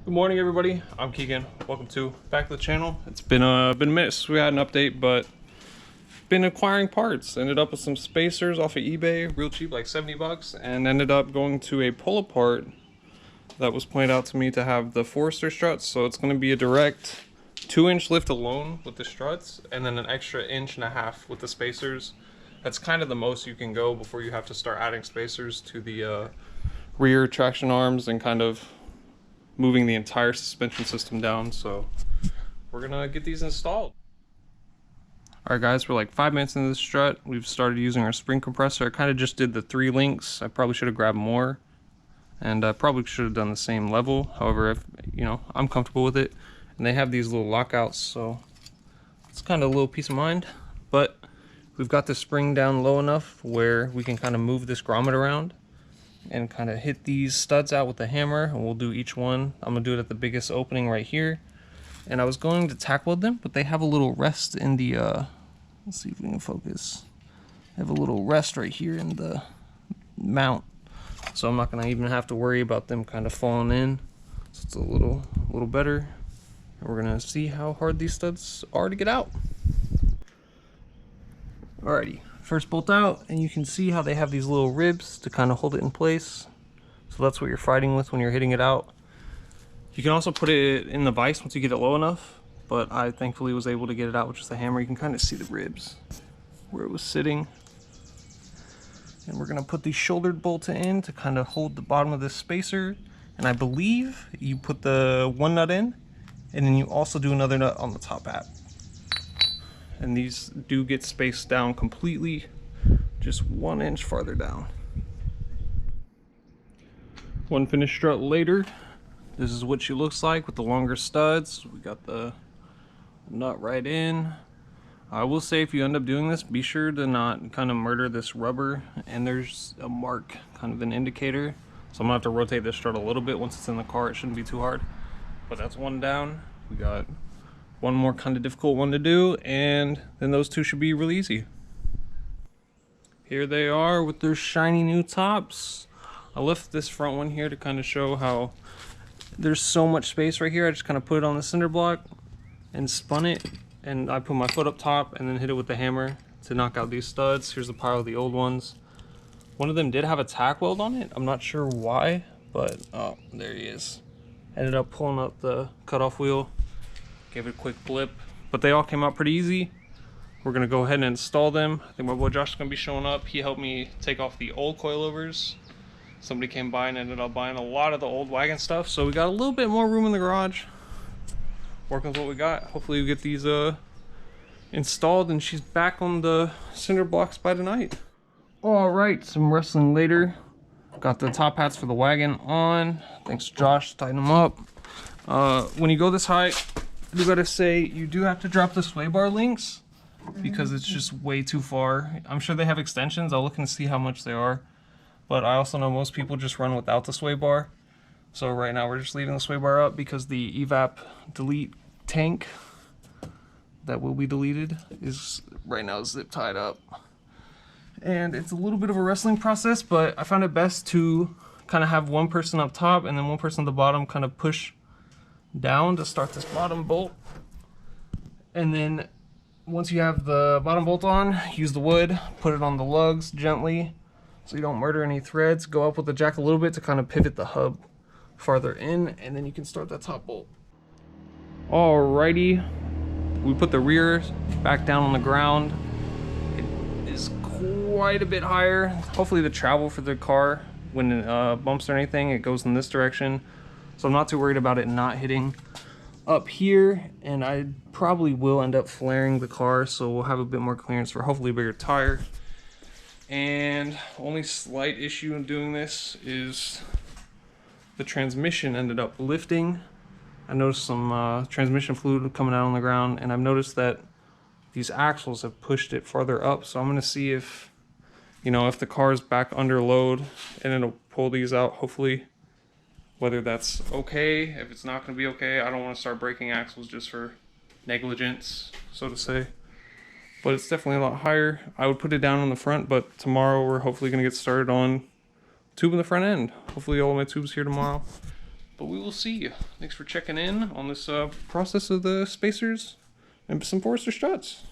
Good morning, everybody. I'm Keegan. Welcome back to the channel. It's been a minute since we had an update, but been acquiring parts. Ended up with some spacers off of eBay, real cheap, like 70 bucks, and ended up going to a pull apart that was pointed out to me to have the Forester struts. So it's going to be a direct 2-inch lift alone with the struts, and then an extra 1.5 inches with the spacers. That's kind of the most you can go before you have to start adding spacers to the rear traction arms and kind of moving the entire suspension system down. So we're gonna get these installed. All right, guys, we're like 5 minutes into the strut. We've started using our spring compressor. I kind of just did the 3 links. I probably should have grabbed more, and I probably should have done the same level. However, if I'm comfortable with it, and they have these little lockouts, so it's kind of a little peace of mind. But we've got the spring down low enough where we can kind of move this grommet around and kind of hit these studs out with the hammer, and we'll do each one. I'm gonna do it at the biggest opening right here, and I was going to tack weld them, but they have a little rest in the let's see if we can focus. They have a little rest right here in the mount, so I'm not gonna even have to worry about them kind of falling in. So it's a little better, and we're gonna see how hard these studs are to get out. Alrighty, first bolt out, and you can see how they have these little ribs to kind of hold it in place. So that's what you're fighting with when you're hitting it out. You can also put it in the vise once you get it low enough, but I thankfully was able to get it out with just a hammer. You can kind of see the ribs where it was sitting. And we're gonna put the shouldered bolt in to kind of hold the bottom of this spacer. And I believe you put the one nut in, and then you also do another nut on the top hat. And these do get spaced down completely, just 1 inch farther down. One finished strut later, this is what she looks like with the longer studs. We got the nut right in. I will say, if you end up doing this, be sure to not kind of murder this rubber, and there's a mark, kind of an indicator. So I'm gonna have to rotate this strut a little bit once it's in the car. It shouldn't be too hard, but that's one down. We got one more kind of difficult one to do, and then those two should be really easy. Here they are with their shiny new tops. I left this front one here to kind of show how there's so much space right here. I just kind of put it on the cinder block and spun it, and I put my foot up top and then hit it with the hammer to knock out these studs. Here's a pile of the old ones. One of them did have a tack weld on it. I'm not sure why, but oh, there he is. Ended up pulling up the cutoff wheel. Gave it a quick blip, but they all came out pretty easy. We're gonna go ahead and install them. I think my boy Josh is gonna be showing up. He helped me take off the old coilovers. Somebody came by and ended up buying a lot of the old wagon stuff, so we got a little bit more room in the garage. Working with what we got. Hopefully we get these installed, and she's back on the cinder blocks by tonight. All right, some wrestling later. Got the top hats for the wagon on. Thanks Josh, tighten them up. When you go this high, you gotta say you do have to drop the sway bar links because it's just way too far. I'm sure they have extensions. I'll look and see how much they are, but I also know most people just run without the sway bar. So right now we're just leaving the sway bar up because the evap delete tank that will be deleted is right now zip tied up, and it's a little bit of a wrestling process, but I found it best to kind of have one person up top and then one person at the bottom kind of push down to start this bottom bolt. And then once you have the bottom bolt on, use the wood, put it on the lugs gently so you don't murder any threads. Go up with the jack a little bit to kind of pivot the hub farther in, and then you can start that top bolt. Alrighty, we put the rear back down on the ground. It is quite a bit higher. Hopefully the travel for the car, when it bumps or anything, it goes in this direction. So I'm not too worried about it not hitting up here, and I probably will end up flaring the car, so we'll have a bit more clearance for hopefully a bigger tire. And only slight issue in doing this is the transmission ended up lifting. I noticed some transmission fluid coming out on the ground, and I've noticed that these axles have pushed it farther up. So I'm gonna see if, if the car is back under load, and it'll pull these out, hopefully. Whether that's okay. If it's not going to be okay, I don't want to start breaking axles just for negligence, so to say. But it's definitely a lot higher. I would put it down on the front, but tomorrow we're hopefully going to get started on tube in the front end. Hopefully all of my tubes here tomorrow. But we will see you. Thanks for checking in on this process of the spacers and some Forester struts.